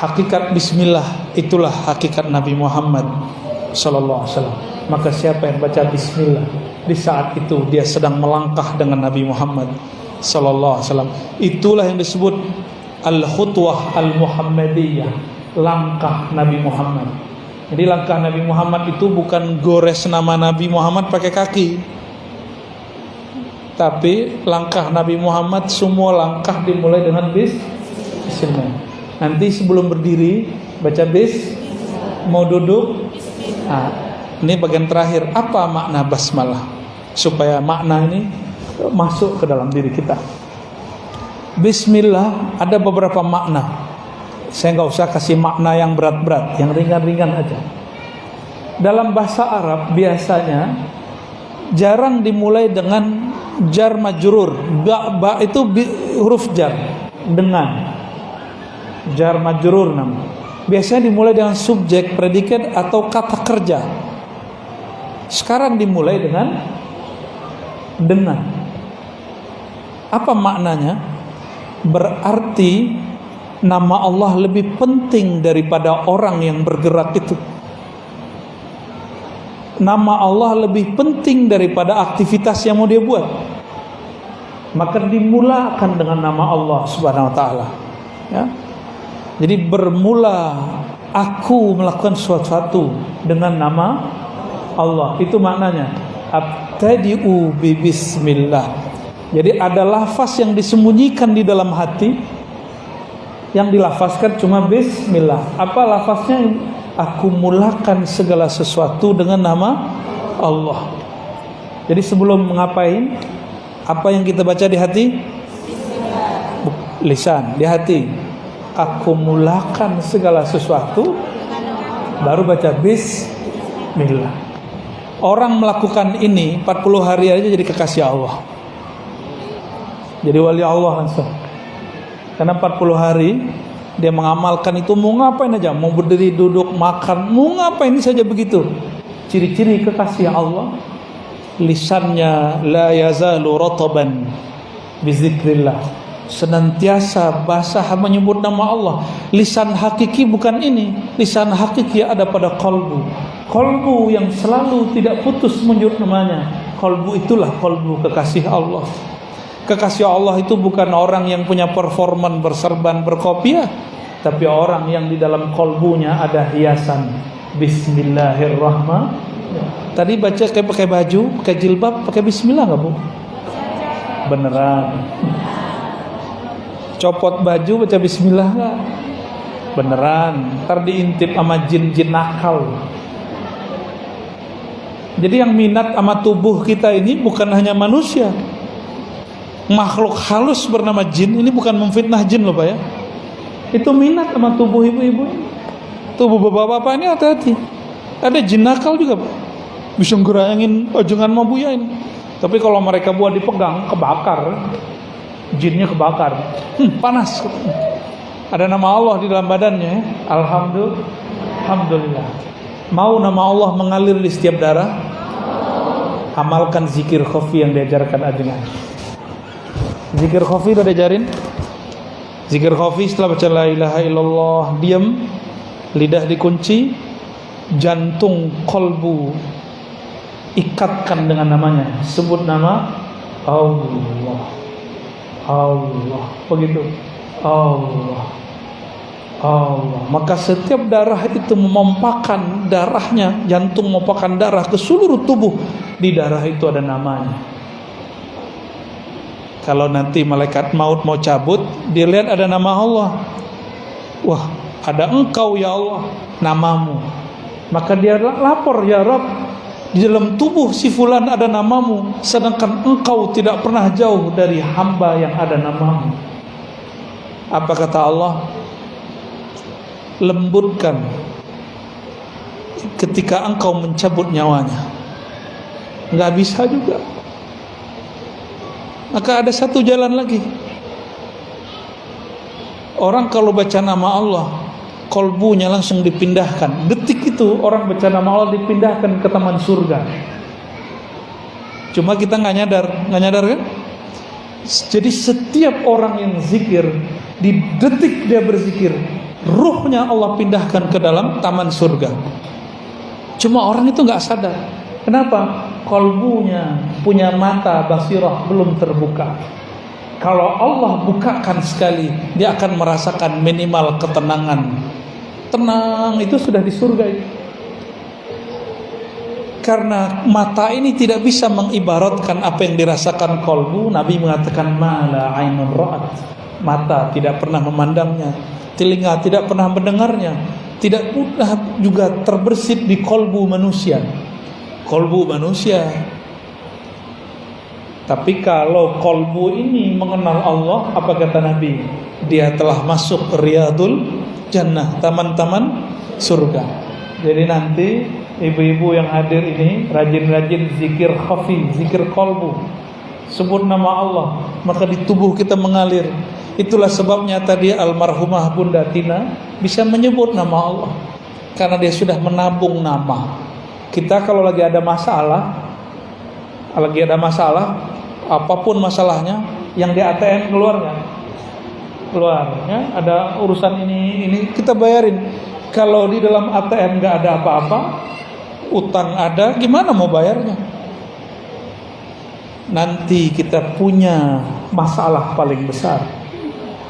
hakikat bismillah itulah hakikat Nabi Muhammad sallallahu alaihi wasallam. Maka siapa yang baca bismillah di saat itu dia sedang melangkah dengan Nabi Muhammad sallallahu alaihi wasallam. Itulah yang disebut al-khutwah al-muhammadiyah, langkah Nabi Muhammad. Jadi langkah Nabi Muhammad itu bukan gores nama Nabi Muhammad pakai kaki, tapi langkah Nabi Muhammad semua langkah dimulai dengan bismillah. Nanti sebelum berdiri baca bis, mau duduk. Nah, ini bagian terakhir, apa makna basmalah supaya makna ini masuk ke dalam diri kita. Bismillah ada beberapa makna. Saya nggak usah kasih makna yang berat-berat, yang ringan-ringan aja. Dalam bahasa Arab biasanya jarang dimulai dengan jar majrur. Ba itu huruf jar, dengan jar majrur nama. Biasanya dimulai dengan subjek, predikat atau kata kerja. Sekarang dimulai dengan. Apa maknanya? Berarti nama Allah lebih penting daripada orang yang bergerak itu. Nama Allah lebih penting daripada aktivitas yang mau dia buat. Maka dimulakan dengan nama Allah Subhanahu wa taala. Ya. Jadi bermula aku melakukan sesuatu dengan nama Allah. Itu maknanya. Abtadi'u bi bismillah. Jadi ada lafaz yang disembunyikan di dalam hati, yang dilafazkan cuma bismillah. Apa lafaznya? Aku mulakan segala sesuatu dengan nama Allah. Jadi sebelum ngapain, apa yang kita baca di hati? Lisan, di hati. Aku mulakan segala sesuatu, baru baca bismillah. Orang melakukan ini 40 hari aja jadi kekasih Allah, jadi wali Allah langsung. Karena 40 hari dia mengamalkan itu, mau ngapain aja, mau berdiri, duduk, makan, mau ngapain saja begitu. Ciri-ciri kekasih Allah, lisannya la yazalu rataban bizikrillah, senantiasa basah menyebut nama Allah. Lisan hakiki bukan ini. Lisan hakiki ada pada qalbu. Qalbu yang selalu tidak putus menyebut namanya. Qalbu itulah qalbu kekasih Allah. Kekasih Allah itu bukan orang yang punya performan berserban berkopiah, tapi orang yang di dalam qalbunya ada hiasan bismillahirrahmanirrahim. Tadi baca kayak pakai baju, pakai jilbab, pakai bismillah nggak Bu? Beneran. Copot baju baca bismillah nggak? Beneran. Ntar diintip sama jin-jin nakal. Jadi yang minat sama tubuh kita ini bukan hanya manusia, makhluk halus bernama jin. Ini bukan memfitnah jin loh Pak ya. Itu minat sama tubuh ibu-ibu, tubuh bapak-bapak ini. Hati-hati, ada jin nakal juga Pak, bisa ngerayangin ojongan mau buyain. Tapi kalau mereka buat dipegang, kebakar, jinnya kebakar, panas. Ada nama Allah di dalam badannya. Alhamdulillah. Mau nama Allah mengalir di setiap darah? Amalkan zikir khafi yang diajarkan ajengan. Zikir khafi udah diajarin? Zikir khafi setelah baca la ilaha illallah, diam, lidah dikunci, jantung kolbu ikatkan dengan namanya. Sebut nama Allah. Allah, begitu. Allah. Maka setiap darah itu memompahkan darahnya, jantung memompahkan darah ke seluruh tubuh. Di darah itu ada namanya. Kalau nanti malaikat maut mau cabut, dia lihat ada nama Allah. Wah, ada engkau ya Allah, namamu. Maka dia lapor, ya Rabb, di dalam tubuh si fulan ada namamu, sedangkan engkau tidak pernah jauh dari hamba yang ada namamu. Apa kata Allah? Lembutkan ketika engkau mencabut nyawanya. Nggak bisa juga. Maka ada satu jalan lagi. Orang kalau baca nama Allah, kolbunya langsung dipindahkan. Detik itu orang baca nama Allah dipindahkan ke taman surga. Cuma kita nggak nyadar kan? Jadi setiap orang yang zikir, di detik dia berzikir, ruhnya Allah pindahkan ke dalam taman surga. Cuma orang itu nggak sadar. Kenapa? Kolbunya punya mata basirah belum terbuka. Kalau Allah bukakan sekali, dia akan merasakan minimal ketenangan. Tenang itu sudah di surga itu. Karena mata ini tidak bisa mengibaratkan apa yang dirasakan kolbu. Nabi mengatakan mala ainun ra'at. Mata tidak pernah memandangnya, telinga tidak pernah mendengarnya, tidak pernah juga terbersit di kolbu manusia. Kolbu manusia. Tapi kalau kolbu ini mengenal Allah, apa kata Nabi? Dia telah masuk riyadul jannah, taman-taman surga. Jadi nanti ibu-ibu yang hadir ini rajin-rajin zikir khafi, zikir kolbu, sebut nama Allah, maka di tubuh kita mengalir. Itulah sebabnya tadi almarhumah Bunda Tina bisa menyebut nama Allah, karena dia sudah menabung nama. Kita kalau lagi ada masalah, apapun masalahnya, yang di ATM keluar nggak? Keluar, ya, ada urusan ini kita bayarin. Kalau di dalam ATM nggak ada apa-apa, utang ada, gimana mau bayarnya? Nanti kita punya masalah paling besar.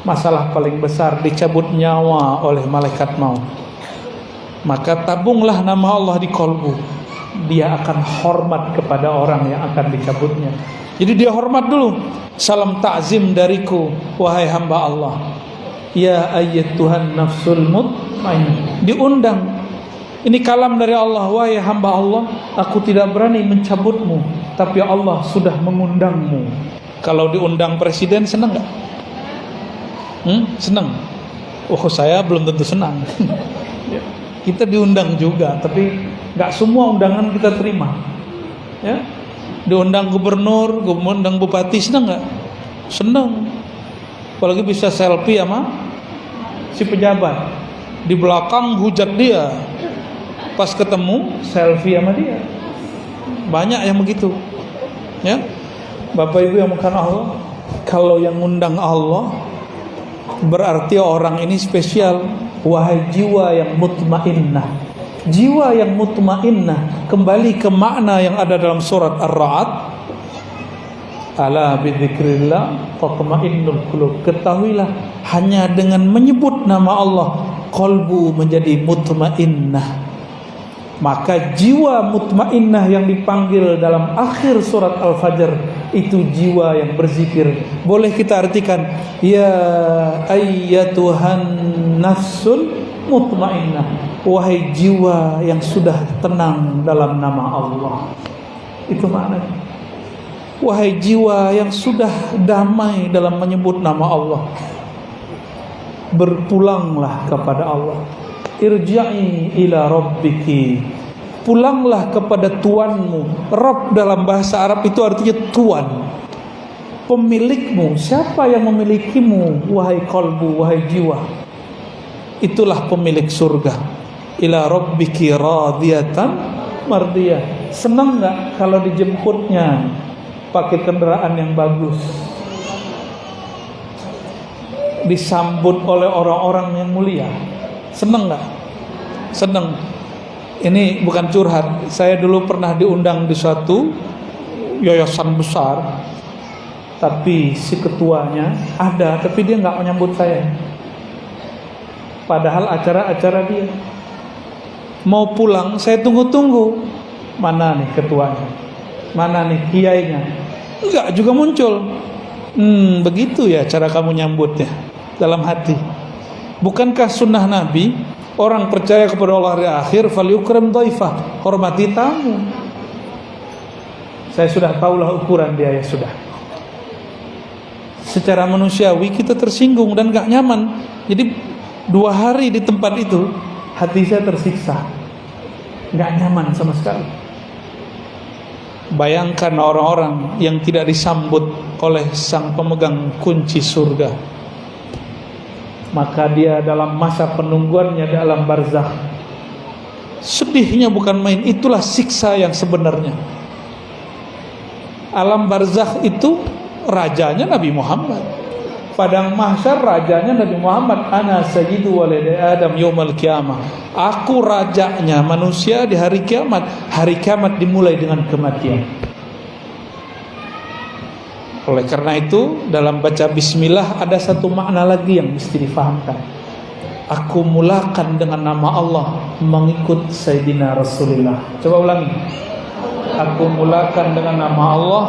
Masalah paling besar dicabut nyawa oleh malaikat maut. Maka tabunglah nama Allah di kolbu. Dia akan hormat kepada orang yang akan dicabutnya. Jadi dia hormat dulu. Salam ta'zim dariku, wahai hamba Allah. Ya ayyatuhan nafsul mutmainnah. Diundang. Ini kalam dari Allah, wahai hamba Allah, aku tidak berani mencabutmu, tapi Allah sudah mengundangmu. Kalau diundang presiden senang nggak? Senang. Oh, saya belum tentu senang. Kita diundang juga, tapi nggak semua undangan kita terima. Ya, diundang gubernur, diundang bupati, senang nggak? Senang. Apalagi bisa selfie sama si pejabat. Di belakang hujat dia, pas ketemu selfie sama dia. Banyak yang begitu. Ya, Bapak Ibu yang bukan Allah, kalau yang ngundang Allah berarti orang ini spesial. Wahai jiwa yang mutmainnah. Jiwa yang mutmainnah, kembali ke makna yang ada dalam surat Ar-Ra'd. Ala bidzikrillah tatmainnul qulub. Ketahuilah, hanya dengan menyebut nama Allah, qalbu menjadi mutmainnah. Maka jiwa mutmainnah yang dipanggil dalam akhir surat Al-Fajr itu jiwa yang berzikir. Boleh kita artikan, ya ayyatuhan nafsul mutmainnah, wahai jiwa yang sudah tenang dalam nama Allah. Itu maknanya. Wahai jiwa yang sudah damai dalam menyebut nama Allah, berpulanglah kepada Allah. Irja'i ila rabbiki. Pulanglah kepada Tuanmu. Rabb dalam bahasa Arab itu artinya Tuan, pemilikmu. Siapa yang memilikimu, wahai qalbu, wahai jiwa? Itulah pemilik surga. Ila rabbiki radiyatan mardiyah. Senang gak kalau dijemputnya pakai kendaraan yang bagus, disambut oleh orang-orang yang mulia? Senang gak? Senang. Ini bukan curhat. Saya dulu pernah diundang di suatu yayasan besar, tapi si ketuanya ada, tapi dia gak menyambut saya. Padahal acara-acara dia. Mau pulang, saya tunggu-tunggu. Mana nih ketuanya? Mana nih kiainya? Enggak juga muncul. Begitu ya cara kamu nyambutnya dalam hati. Bukankah sunnah Nabi, orang percaya kepada Allah di akhir, falyukram dhaifah, hormati tamu. Saya sudah tahulah ukuran dia, ya sudah. Secara manusiawi kita tersinggung dan gak nyaman. Jadi 2 hari di tempat itu hati saya tersiksa, gak nyaman sama sekali. Bayangkan orang-orang yang tidak disambut oleh sang pemegang kunci surga. Maka dia dalam masa penungguannya dalam barzakh, sedihnya bukan main. Itulah siksa yang sebenarnya. Alam barzakh itu rajanya Nabi Muhammad, Padang mahsyar rajanya Nabi Muhammad, ana sayyidu waladi Adam yaumal qiyamah. Aku rajanya manusia di hari kiamat. Hari kiamat dimulai dengan kematian. Oleh karena itu, dalam baca bismillah ada satu makna lagi yang mesti difahamkan. Aku mulakan dengan nama Allah mengikut Sayyidina Rasulullah. Coba ulangi. Aku mulakan dengan nama Allah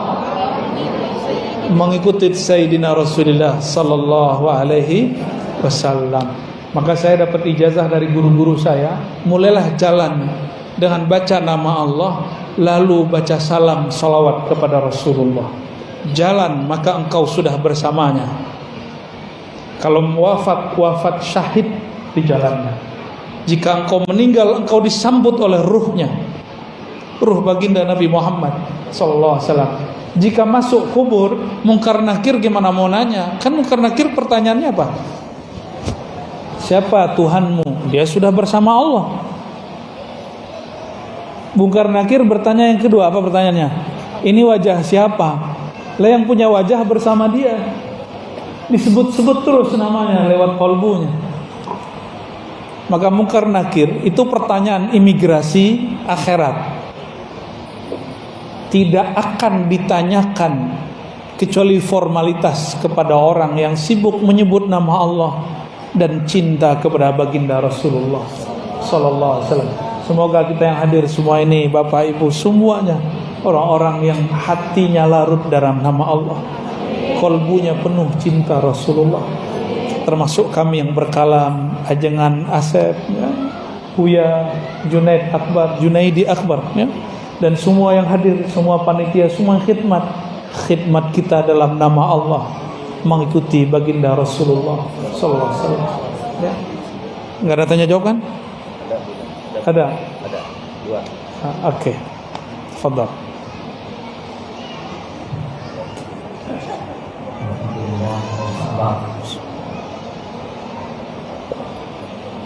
mengikuti Sayyidina Rasulullah sallallahu alaihi wasallam. Maka saya dapat ijazah dari guru-guru saya, mulailah jalan dengan baca nama Allah, lalu baca salam salawat kepada Rasulullah. Jalan maka engkau sudah bersamanya. Kalau wafat syahid di jalannya. Jika engkau meninggal, engkau disambut oleh ruhnya, ruh baginda Nabi Muhammad sallallahu alaihi wasallam. Jika masuk kubur, Munkar Nakir gimana mau nanya? Kan Munkar Nakir pertanyaannya apa? Siapa Tuhanmu? Dia sudah bersama Allah. Munkar Nakir bertanya yang kedua, apa pertanyaannya? Ini wajah siapa? Lah yang punya wajah bersama dia. Disebut-sebut terus namanya lewat kolbunya. Maka Munkar Nakir itu pertanyaan imigrasi akhirat. Tidak akan ditanyakan kecuali formalitas kepada orang yang sibuk menyebut nama Allah dan cinta kepada baginda Rasulullah sallallahu alaihi wasallam. Semoga kita yang hadir semua ini, Bapak Ibu semuanya, orang-orang yang hatinya larut dalam nama Allah, kolbunya penuh cinta Rasulullah. Termasuk kami yang berkalam, Ajengan Asep, ya, Buya Junaidi Akbar, ya, dan semua yang hadir, semua panitia, semua khidmat kita dalam nama Allah, mengikuti baginda Rasulullah sallallahu alaihi wasallam. Ya. Enggak ada tanya jawab kan? Ada. Dua. Oke. Tafadhal.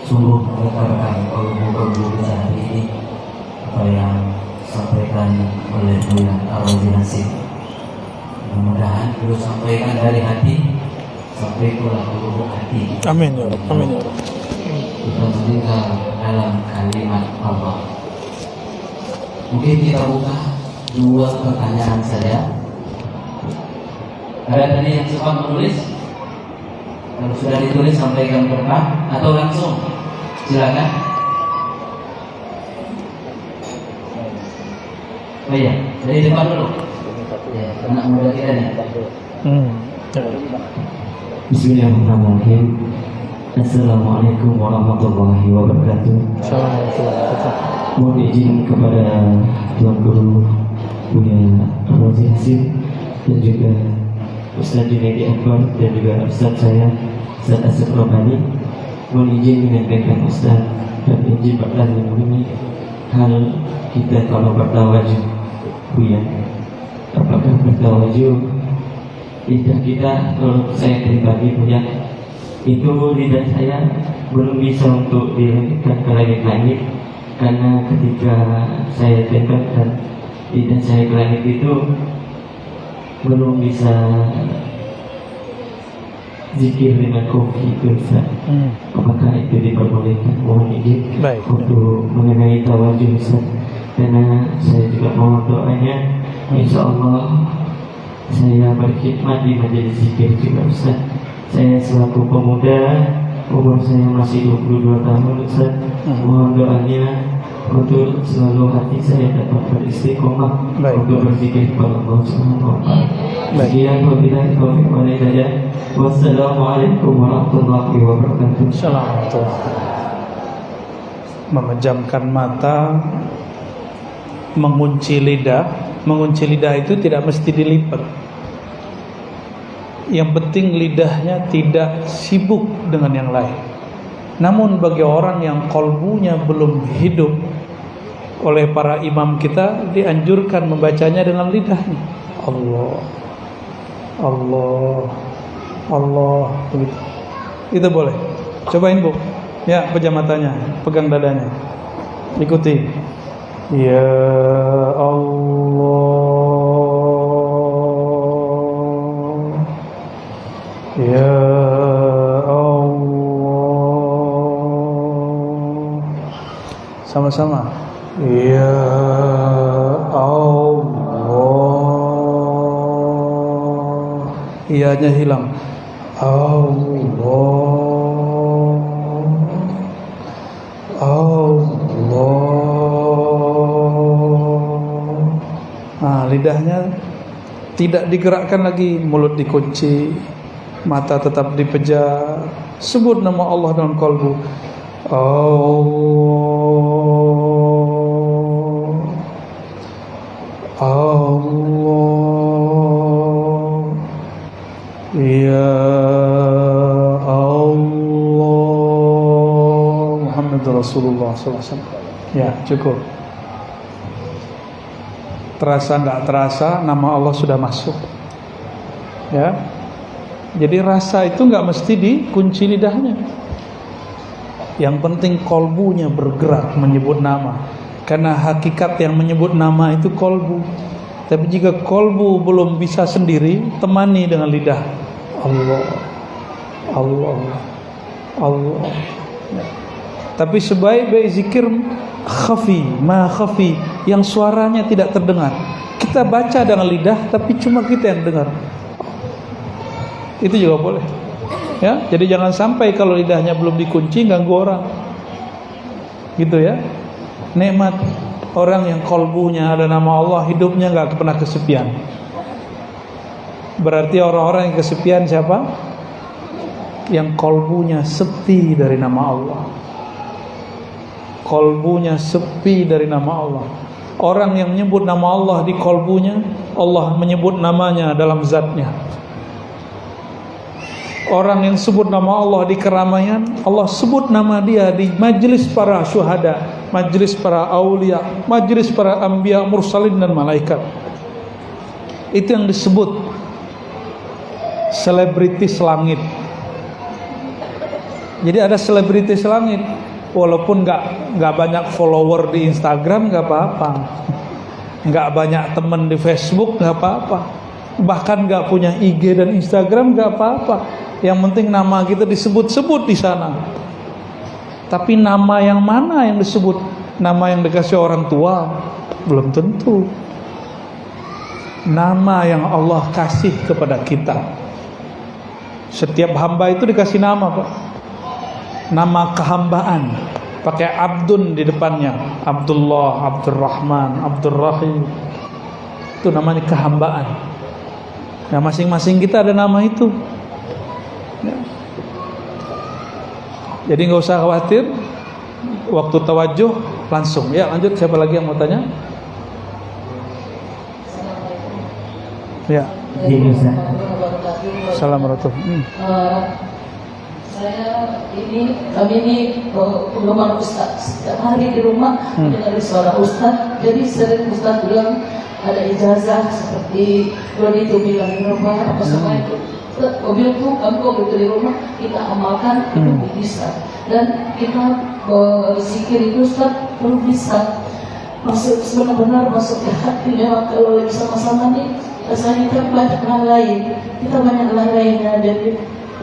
Sungguh menggetarkan kolbu-kolbu kita hari ini apa yang disampaikan oleh Buya Al-Wajid Nasib. Mudah-mudahan beliau sampaikan dari hati sampai ke lubuk hati. Amin ya Rabb. Amin ya Rabb. Kita mendengar dalam kalimat Allah. Mungkin kita buka dua pertanyaan saja. Ada tadi yang sempat menulis? Kalau sudah ditulis sampaikan ke depan atau langsung? Silakan. Oh iya, dari depan dulu. Ya, anak muda kita nih. Bismillahirrahmanirrahim. Assalamualaikum warahmatullahi wabarakatuh. Mohon izin kepada Tuan Guru Buya Al-Wajid Nasib dan juga Ustaz Junaidi Akbar dan juga Ustaz saya Ustaz Asif Robani. Mohon izin menyampaikan Ustaz dan izin Pak ini hal kita kalau bertawajuh Buya, apakah bertawajuh lidah kita? Kalau saya pribadi Buya, itu lidah saya belum bisa untuk dilengkapkan ke langit-langit, karena ketika saya tempelkan lidah saya ke langit itu belum bisa zikir dengan kopi itu Ustaz. Apakah itu diperbolehkan? Mohon izin untuk mengenai tawajuh Ustaz, karena saya juga mohon doanya. Insya Allah saya berkhidmat di majelis zikir juga Ustaz. Saya selaku pemuda, umur saya masih 22 tahun Ustaz. Mohon doanya untuk selalu hati saya dapat beristiqomah untuk berzikir kepada Allah Subhanahu wa taala. Sekian wabillahi taufiq wal hidayah. Wassalamualaikum warahmatullahi wabarakatuh. Assalamualaikum. Memejamkan mata, mengunci lidah. Mengunci lidah itu tidak mesti dilipat. Yang penting lidahnya tidak sibuk dengan yang lain. Namun bagi orang yang kolbunya belum hidup, oleh para imam kita dianjurkan membacanya dengan lidahnya. Allah, Allah, Allah, begitu. Itu boleh. Cobain Bu. Ya, pejam matanya, pegang dadanya. Ikuti. Ya Allah, Ya Allah. Sama-sama. Ya Allah. Iyanya hilang. Allah. Nah, lidahnya tidak digerakkan lagi, mulut dikunci, mata tetap dipejam. Sebut nama Allah dalam qalbu. Allah. Ya Allah. Muhammadur Rasulullah SAW. Ya, cukup. Terasa nggak terasa, nama Allah sudah masuk. Ya, jadi rasa itu nggak mesti dikunci lidahnya. Yang penting kolbunya bergerak menyebut nama. Karena hakikat yang menyebut nama itu kolbu. Tapi jika kolbu belum bisa sendiri, temani dengan lidah. Allah, Allah, Allah. Ya. Tapi sebaik-baik zikir khafi, ma khafi, yang suaranya tidak terdengar. Kita baca dengan lidah, tapi cuma kita yang dengar. Itu juga boleh. Ya, jadi jangan sampai kalau lidahnya belum dikunci ganggu orang. Gitu ya. Nikmat orang yang kolbunya ada nama Allah, hidupnya nggak pernah kesepian. Berarti orang-orang yang kesepian siapa? Yang kolbunya sepi dari nama Allah. Kolbunya sepi dari nama Allah. Orang yang menyebut nama Allah di kolbunya, Allah menyebut namanya dalam zatnya. Orang yang sebut nama Allah di keramaian, Allah sebut nama dia di majlis para syuhada, majlis para aulia, majlis para anbiya, mursalin dan malaikat. Itu yang disebut selebritis langit. Jadi ada selebritis langit, walaupun nggak banyak follower di Instagram nggak apa-apa, nggak banyak teman di Facebook nggak apa-apa, bahkan nggak punya IG dan Instagram nggak apa-apa. Yang penting nama kita disebut-sebut di sana. Tapi nama yang mana yang disebut? Nama yang dikasih orang tua belum tentu. Nama yang Allah kasih kepada kita. Setiap hamba itu dikasih nama, Pak. Nama kehambaan, pakai abdun di depannya. Abdullah, Abdurrahman, Abdurrahim. Itu namanya kehambaan. Nah, masing-masing kita ada nama itu. Ya. Jadi nggak usah khawatir. Waktu tawajuh langsung. Ya, lanjut. Siapa lagi yang mau tanya? Ya. Assalamualaikum. Kami ini penggemar Ustaz. Setiap hari di rumah mendengar suara Ustaz. Jadi sering Ustaz bilang ada ijazah seperti Doni itu bilang di rumah apa semua itu. Mobil itu kami begitu di rumah kita amalkan itu bisa. Dan kita berzikir itu Ustaz belum bisa masuk benar-benar masuk ke hati. Memang kalau lagi sama-sama nih rasanya kita banyak hal lain. Kita banyak hal lainnya. Jadi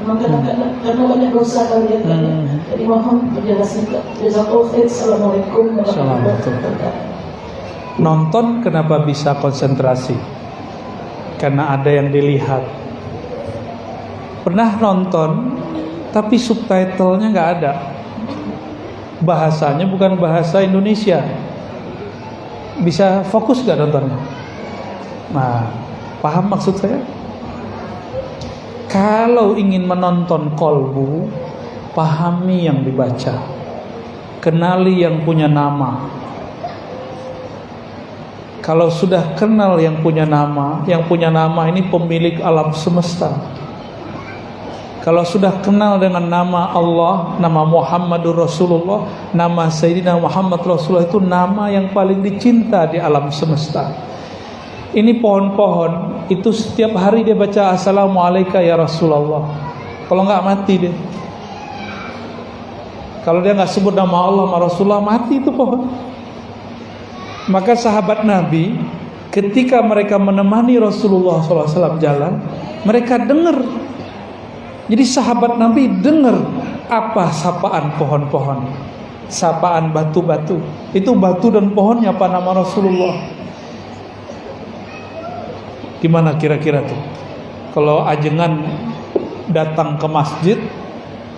karena banyak dosa kalian kan. Jadi mohon penjelasan. Jazakallahu khair. Assalamualaikum warahmatullahi wabarakatuh. Nonton kenapa bisa konsentrasi? Karena ada yang dilihat. Pernah nonton tapi subtitlenya nggak ada, bahasanya bukan bahasa Indonesia, bisa fokus nggak nontonnya? Nah, paham maksud saya? Kalau ingin menonton kolbu, pahami yang dibaca, kenali yang punya nama. Kalau sudah kenal yang punya nama ini pemilik alam semesta. Kalau sudah kenal dengan nama Allah, nama Muhammadur Rasulullah, nama Sayyidina Muhammad Rasulullah, itu nama yang paling dicinta di alam semesta. Ini pohon-pohon, itu setiap hari dia baca Assalamualaikum ya Rasulullah. Kalau nggak mati dia. Kalau dia nggak sebut nama Allah sama Rasulullah, mati itu pohon. Maka sahabat Nabi, ketika mereka menemani Rasulullah SAW jalan, mereka dengar Jadi sahabat Nabi dengar apa sapaan pohon-pohon, sapaan batu-batu. Itu batu dan pohonnya apa nama Rasulullah. Gimana kira-kira tuh? Kalau ajengan datang ke masjid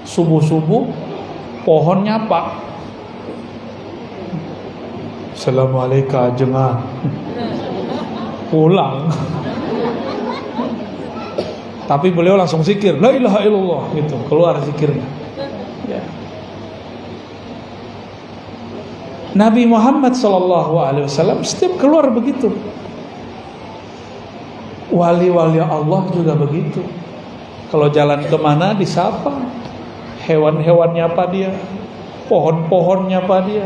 subuh-subuh, pohonnya apa? Assalamualaikum ajengan. Pulang. Tapi beliau langsung zikir, la ilaha illallah, gitu, keluar zikirnya. Ya. Nabi Muhammad SAW setiap keluar begitu. Wali-wali Allah juga begitu. Kalau jalan kemana disapa, hewan-hewannya apa dia, pohon-pohonnya apa dia,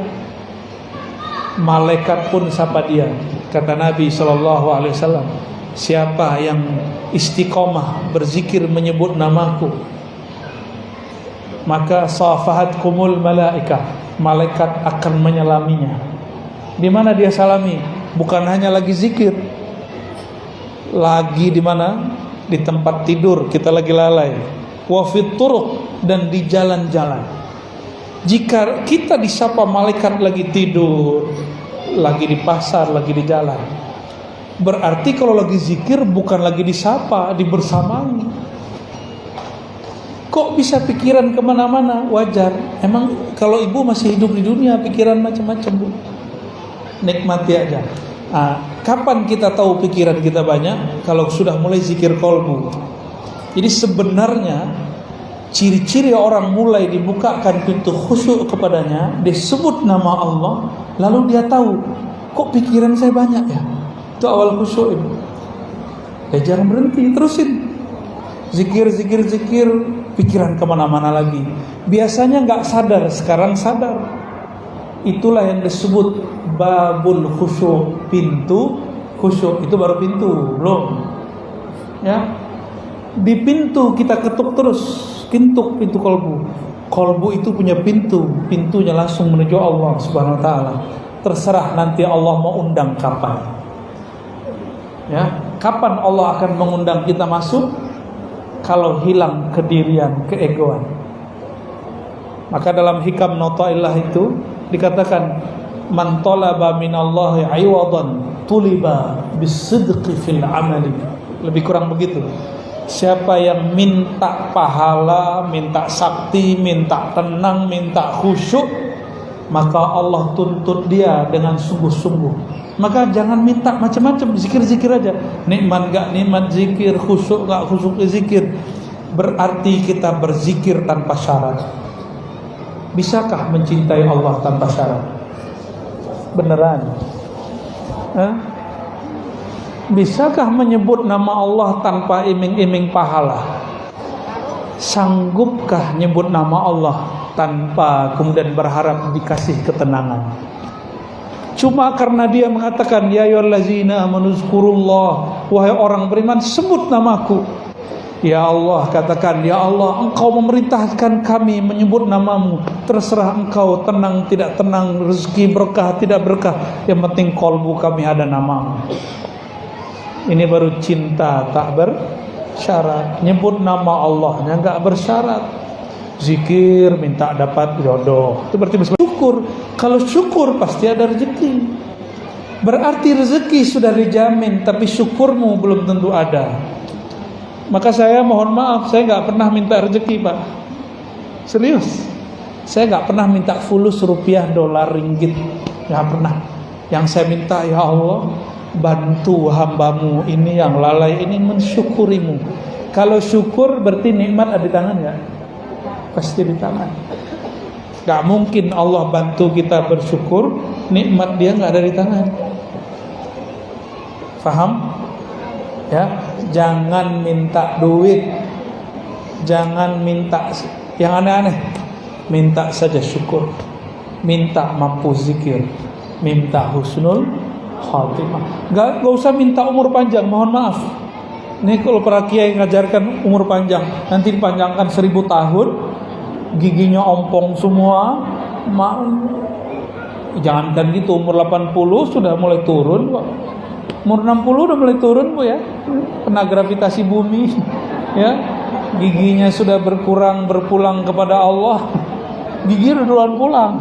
malaikat pun sapa dia. Kata Nabi SAW, siapa yang istiqomah berzikir menyebut namaku, maka safahatkumul malaikah, malaikat akan menyalaminya. Di mana dia salami? Bukan hanya lagi zikir, lagi di mana? Di tempat tidur kita lagi lalai, wa fit turuq, dan di jalan-jalan. Jika kita disapa malaikat lagi tidur, lagi di pasar, lagi di jalan, berarti kalau lagi zikir bukan lagi disapa, dibersamai. Kok bisa pikiran kemana-mana? Wajar. Emang kalau ibu masih hidup di dunia, pikiran macam-macam, Bu. Nikmati aja. Kapan kita tahu pikiran kita banyak? Kalau sudah mulai zikir qalbu. Jadi sebenarnya ciri-ciri orang mulai dibukakan pintu khusyuk kepadanya, disebut nama Allah, lalu dia tahu, kok pikiran saya banyak ya? Itu awal khusyuk itu. Ya jangan berhenti, terusin zikir, pikiran kemana-mana lagi. Biasanya nggak sadar, sekarang sadar. Itulah yang disebut babul khusyuk, pintu khusyuk. Itu baru pintu, belum. Ya, di pintu kita ketuk terus, pintu kolbu. Kolbu itu punya pintu, pintunya langsung menuju Allah Subhanahu Wa Taala. Terserah nanti Allah mau undang kapan. Ya, kapan Allah akan mengundang kita masuk? Kalau hilang kedirian, keegoan. Maka dalam hikam Nataillah itu dikatakan, man talaba minallahi iwadan tuliba bisidqi fil amali. Lebih kurang begitu. Siapa yang minta pahala, minta sakti, minta tenang, minta khusyuk, maka Allah tuntut dia dengan sungguh-sungguh. Maka jangan minta macam-macam, zikir-zikir aja. Nikmat gak nikmat zikir, khusyuk gak khusyuk zikir. Berarti kita berzikir tanpa syarat. Bisakah mencintai Allah tanpa syarat? Beneran? Bisakah menyebut nama Allah tanpa iming-iming pahala? Sanggupkah nyebut nama Allah tanpa kemudian berharap dikasih ketenangan? Cuma karena dia mengatakan, ya ayyuhallazina amanu zkurullah, wahai orang beriman, sebut namaku. Ya Allah, katakan, ya Allah, engkau memerintahkan kami menyebut namamu. Terserah engkau, tenang tidak tenang, rezeki berkah tidak berkah, yang penting kolbu kami ada namamu. Ini baru cinta tak bersyarat. Nyebut nama Allahnya gak bersyarat. Zikir minta dapat jodoh, itu berarti bersyukur. Kalau syukur pasti ada rezeki. Berarti rezeki sudah dijamin, tapi syukurmu belum tentu ada. Maka saya mohon maaf, saya gak pernah minta rezeki, Pak. Serius. Saya gak pernah minta fulus, rupiah, dolar, ringgit. Gak pernah. Yang saya minta, ya Allah, bantu hambamu ini yang lalai ini mensyukurimu. Kalau syukur berarti nikmat ada di tangan ya? Pasti di tangan. Gak mungkin Allah bantu kita bersyukur, nikmat dia gak ada di tangan. Faham? Ya, jangan minta duit, jangan minta yang aneh-aneh. Minta saja syukur, minta mampu zikir, minta husnul khatimah. Gak usah minta umur panjang, mohon maaf. Ini kalau para kiai ngajarkan umur panjang, nanti dipanjangkan 1000 tahun, giginya ompong semua. Jangankan gitu, umur 80 sudah mulai turun, Pak. Umur 60 udah mulai turun, Bu ya. Kena gravitasi bumi, ya. giginya sudah berpulang kepada Allah, gigi udah duluan pulang.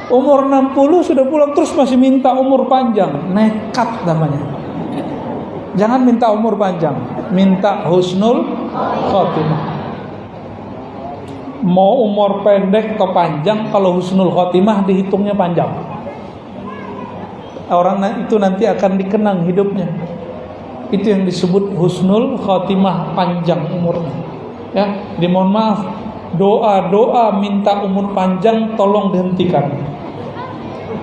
Umur 60 sudah pulang terus masih minta umur panjang, nekat namanya. Jangan minta umur panjang, minta husnul khotimah. Mau umur pendek atau panjang, kalau husnul khotimah dihitungnya panjang. Orang itu nanti akan dikenang hidupnya. Itu yang disebut husnul khotimah, panjang umurnya. Ya, dimohon maaf, doa minta umur panjang tolong dihentikan.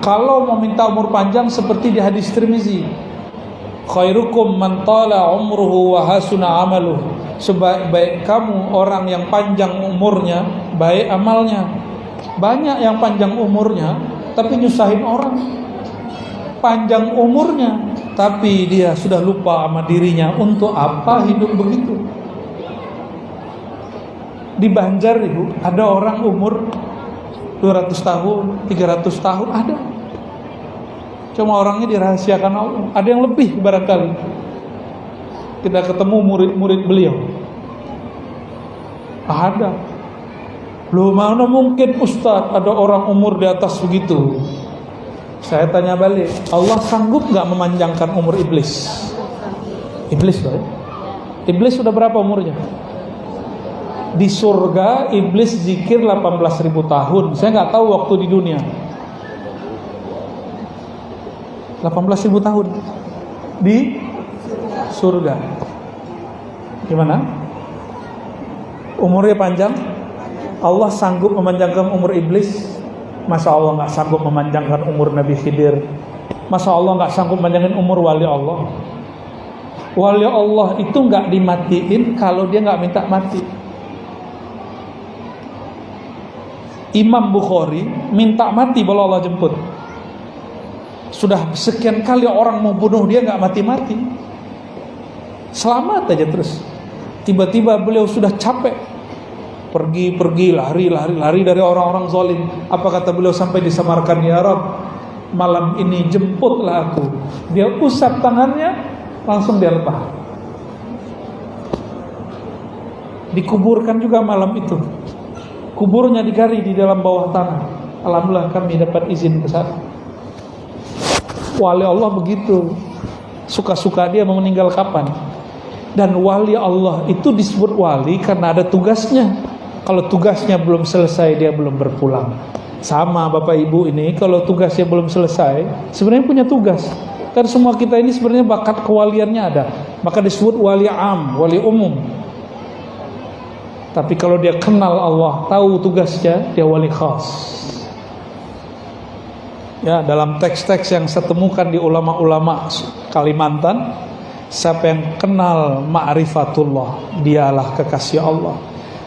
Kalau mau minta umur panjang seperti di hadis Tirmizi, khairukum man tala umruhu wa hasuna amaluh. Sebaik-baik kamu orang yang panjang umurnya, baik amalnya. Banyak yang panjang umurnya tapi nyusahin orang. Panjang umurnya tapi dia sudah lupa sama dirinya. Untuk apa hidup begitu? Di Banjar Ibu, ada orang umur 200 tahun, 300 tahun ada. Cuma orangnya dirahasiakan Allah. Ada yang lebih barangkali. Kita ketemu murid-murid beliau. Ada. Loh, mana mungkin Ustaz ada orang umur di atas begitu? Saya tanya balik, Allah sanggup gak memanjangkan umur iblis? Iblis loh ya? Iblis sudah berapa umurnya? Di surga iblis zikir 18.000 tahun. Saya gak tahu waktu di dunia. 18.000 tahun di surga. Gimana? Umurnya panjang? Allah sanggup memanjangkan umur iblis? Masa Allah gak sanggup memanjangkan umur Nabi Khidir? Masa Allah gak sanggup memanjangkan umur wali Allah? Wali Allah itu gak dimatiin kalau dia gak minta mati. Imam Bukhari minta mati kalau Allah jemput. Sudah sekian kali orang mau bunuh dia gak mati-mati, selamat aja terus. Tiba-tiba beliau sudah capek, pergi lari dari orang-orang zalim. Apa kata beliau sampai disamarkan, ya Rabb, malam ini jemputlah aku. Dia usap tangannya, langsung dia lepas. Dikuburkan juga malam itu. Kuburnya digali di dalam bawah tanah. Alhamdulillah kami dapat izin ke sana. Wali Allah begitu, suka-suka dia mau meninggal kapan. Dan wali Allah itu disebut wali karena ada tugasnya. Kalau tugasnya belum selesai, dia belum berpulang. Sama Bapak Ibu ini, kalau tugasnya belum selesai, sebenarnya punya tugas. Kan semua kita ini sebenarnya bakat kewaliannya ada. Maka disebut wali am, wali umum. Tapi kalau dia kenal Allah, tahu tugasnya, dia wali khas. Ya, dalam teks-teks yang saya temukan di ulama-ulama Kalimantan, siapa yang kenal ma'rifatullah, dialah kekasih Allah.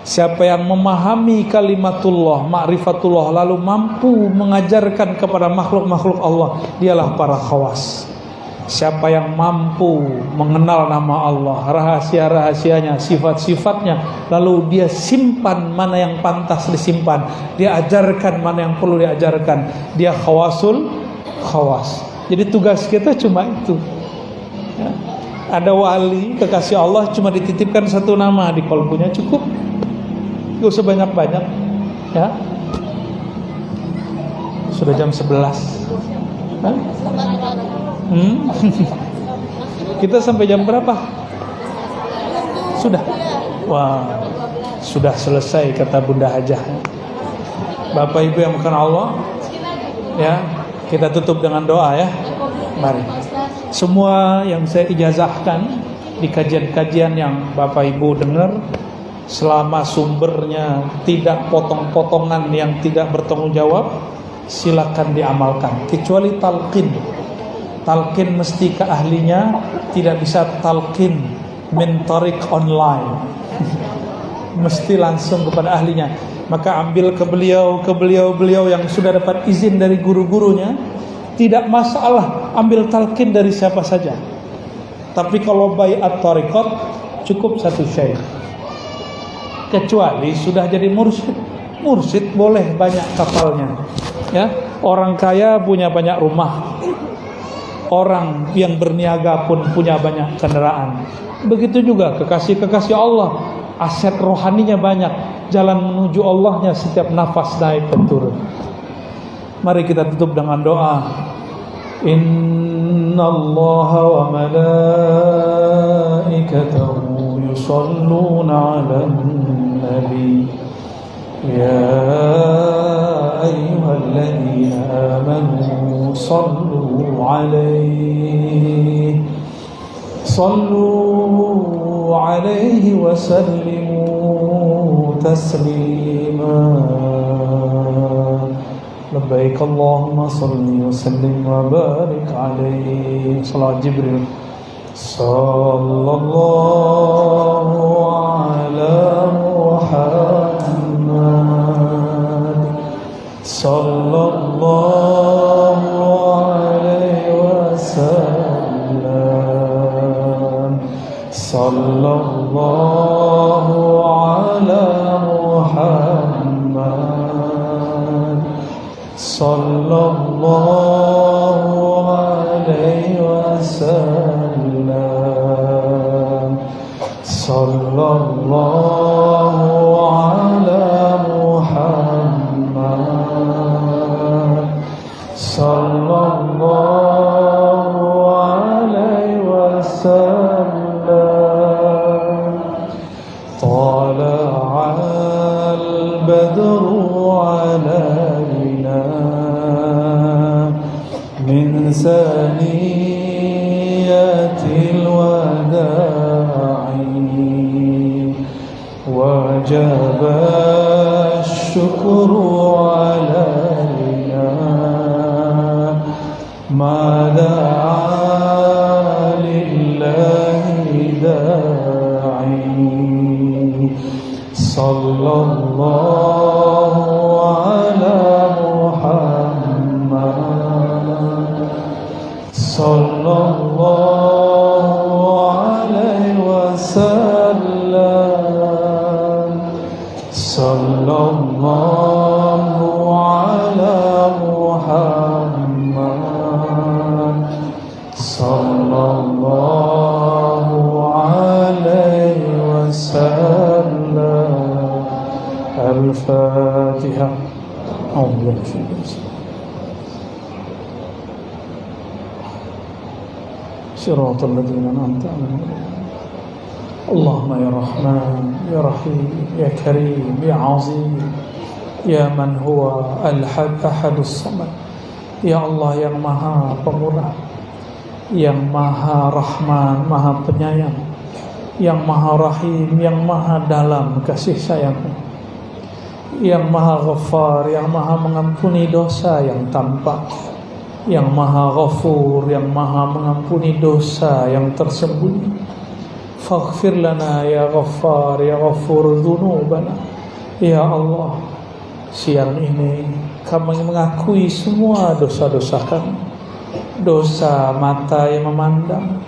Siapa yang memahami kalimatullah, ma'rifatullah, lalu mampu mengajarkan kepada makhluk-makhluk Allah, dialah para khawas. Siapa yang mampu mengenal nama Allah, rahasia-rahasianya, sifat-sifatnya, lalu dia simpan mana yang pantas disimpan, dia ajarkan mana yang perlu diajarkan, dia khawasul khawas. Jadi tugas kita cuma itu ya. Ada wali kekasih Allah cuma dititipkan satu nama di kolbunya, cukup, gak usah banyak-banyak ya. Sudah jam 11 Hah? Kita sampai jam berapa? Sudah. Wah, sudah selesai kata Bunda Hajah. Bapak Ibu yang bukan Allah, ya, kita tutup dengan doa ya. Mari. Semua yang saya ijazahkan di kajian-kajian yang Bapak Ibu dengar, selama sumbernya tidak potong-potongan yang tidak bertanggung jawab, silakan diamalkan. Kecuali talqin. Talqin mesti ke ahlinya, tidak bisa talqin min tariq online. Mesti langsung kepada ahlinya. Maka ambil ke beliau yang sudah dapat izin dari guru-gurunya. Tidak masalah ambil talqin dari siapa saja. Tapi kalau bai'at tariqat cukup satu syekh. Kecuali sudah jadi mursyid. Mursyid boleh banyak kapalnya. Ya, orang kaya punya banyak rumah. Orang yang berniaga pun punya banyak kendaraan. Begitu juga kekasih-kekasih Allah. aset rohaninya banyak, jalan menuju Allahnya setiap nafas naik dan turun. Mari kita tutup dengan doa. Innallaha wa malaikatahu yusalluna 'alan nabi ya ayyuhalladzina amanu sallu 'alaihi wa sallimu taslima. Labbaik Allahumma salli wa sallim wa barik alaihi. Salat Jibril. Sallallahu ala Muhammad sallallahu alaihi wasallam. Sallallahu ala Muhammad sallallahu alaihi wasallam. Sallallahu ala Muhammad sallallahu alaihi wasallam. Tala'al badru alaina min saniyatil wada'i wajaba syukru alaina ma da'a lillahi da'i. Sallallahu ala Muhammad sallallahu alaihi wasallam. Sallallahu ala Muhammad sallallahu alaihi wasallam. Al-Fatihah. صراط الذين أنعمت عليهم اللهم يا رحمن يا رحيم يا كريم يا عظيم يا من هو الأحد الصمد. Ya Allah yang maha pemurah, yang maha rahman, maha penyayang, yang maha rahim, yang maha dalam kasih sayang, yang maha ghaffar, yang maha mengampuni dosa yang tampak, yang maha ghafur, yang maha mengampuni dosa yang tersembunyi. Faghfir lana ya ghaffar ya ghafur dzunubana. Ya Allah, siang ini kami mengakui semua dosa-dosa kami. Dosa mata yang memandang,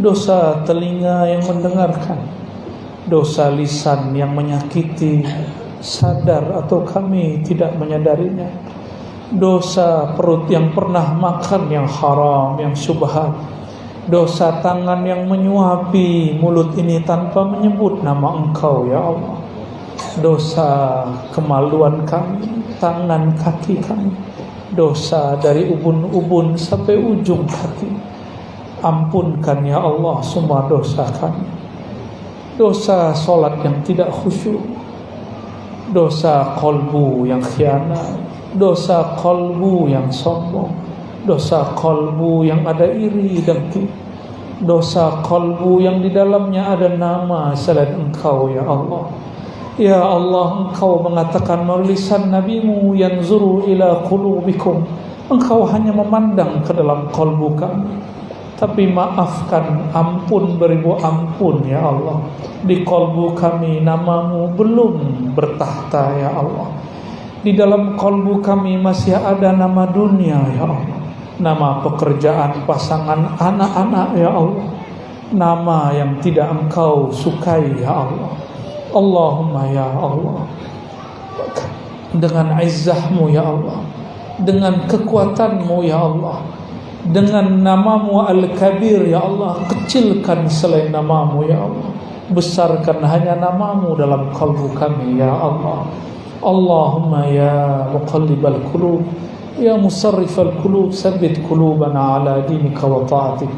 dosa telinga yang mendengarkan, dosa lisan yang menyakiti, sadar atau kami tidak menyadarinya, dosa perut yang pernah makan yang haram, yang syubhat, dosa tangan yang menyuapi mulut ini tanpa menyebut nama Engkau ya Allah, dosa kemaluan kami, tangan kaki kami, dosa dari ubun-ubun sampai ujung kaki. Ampunkan ya Allah semua dosa kami. Dosa solat yang tidak khusyuk, dosa kolbu yang khianat, dosa kolbu yang sombong, dosa kolbu yang ada iri dengki, dosa kolbu yang di dalamnya ada nama selain Engkau ya Allah. Ya Allah, Engkau mengatakan melalui lisan Nabi-Mu, yanzuru ila qulubikum, Engkau hanya memandang ke dalam kolbu kami. Tapi maafkan, ampun beribu ampun ya Allah, di kolbu kami namamu belum bertahta ya Allah. Di dalam kolbu kami masih ada nama dunia ya Allah, nama pekerjaan, pasangan, anak-anak ya Allah, nama yang tidak Engkau sukai ya Allah. Allahumma ya Allah, dengan izzah-Mu ya Allah, dengan kekuatan-Mu ya Allah, dengan namamu Al-Kabir ya Allah, kecilkan selain namamu ya Allah. besarkan hanya namamu dalam kalbu kami ya Allah. Allahumma ya muqallibal qulub, ya musarrifal qulub, tsabbit qulubana ala dinika wa ta'atik.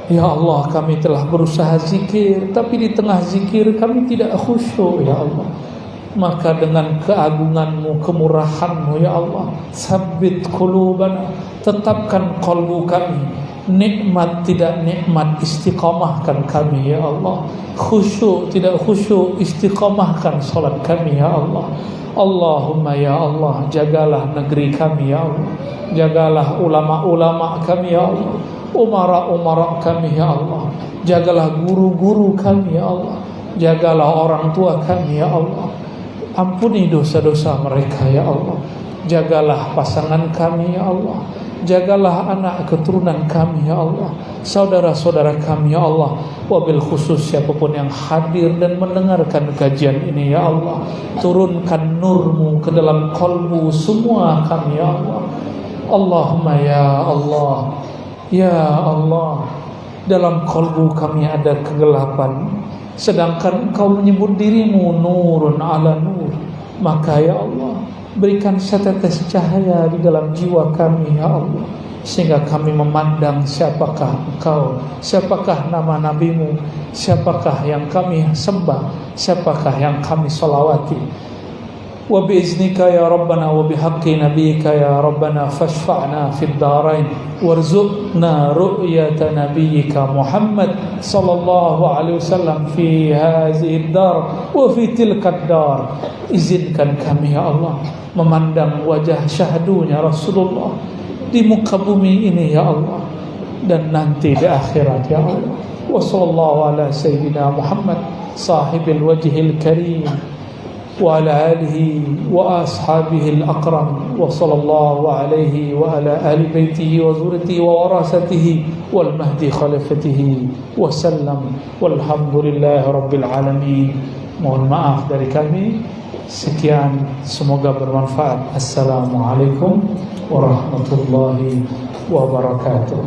Ya Allah, kami telah berusaha zikir, tapi di tengah zikir kami tidak khusyuk ya Allah. Maka dengan keagunganmu, kemurahanmu ya Allah, tsabbit qulubana, tetapkan kalbu kami. Nikmat tidak nikmat, istiqamahkan kami ya Allah. Khusyuk tidak khusyuk, istiqamahkan salat kami ya Allah. Allahumma ya Allah, jagalah negeri kami ya Allah. Jagalah ulama-ulama kami ya Allah. Umara-umara kami ya Allah. Jagalah guru-guru kami ya Allah. Jagalah orang tua kami ya Allah. Ampuni dosa-dosa mereka ya Allah. Jagalah pasangan kami ya Allah. Jagalah anak keturunan kami ya Allah. Saudara-saudara kami ya Allah. Wabil khusus siapapun yang hadir dan mendengarkan kajian ini ya Allah. Turunkan nurmu ke dalam kalbu semua kami ya Allah. Allahumma ya Allah, ya Allah, dalam kalbu kami ada kegelapan, sedangkan Engkau menyebut dirimu nurun ala nur. Maka ya Allah, berikan setetes cahaya di dalam jiwa kami ya Allah, sehingga kami memandang siapakah Engkau, siapakah nama nabimu, siapakah yang kami sembah, siapakah yang kami salawati. Wa biiznika ya Rabbana wa bihaqqi nabiyyika ya Rabbana fashfa'na fid darain warzuqna ru'yata nabiyyika Muhammad sallallahu alaihi wasallam fi hadhihi ad-dar wa fi tilka ad-dar. Izinkan kami ya Allah memandang wajah syahdunya Rasulullah di muka bumi ini ya Allah, dan nanti di akhirat ya Allah. Wa sallallahu ala sayyidina Muhammad sahibil wajhil karim wa ala alihi wa ashabihi al-akram wa sallallahu alaihi wa ala ahli baitihi wa zurriyatihi wa warasatihi wal mahdi khalifatihi wa sallam walhamdulillahi rabbil alamin. Mohon maaf dari kami. Sekian, semoga bermanfaat. Assalamualaikum warahmatullahi wabarakatuh.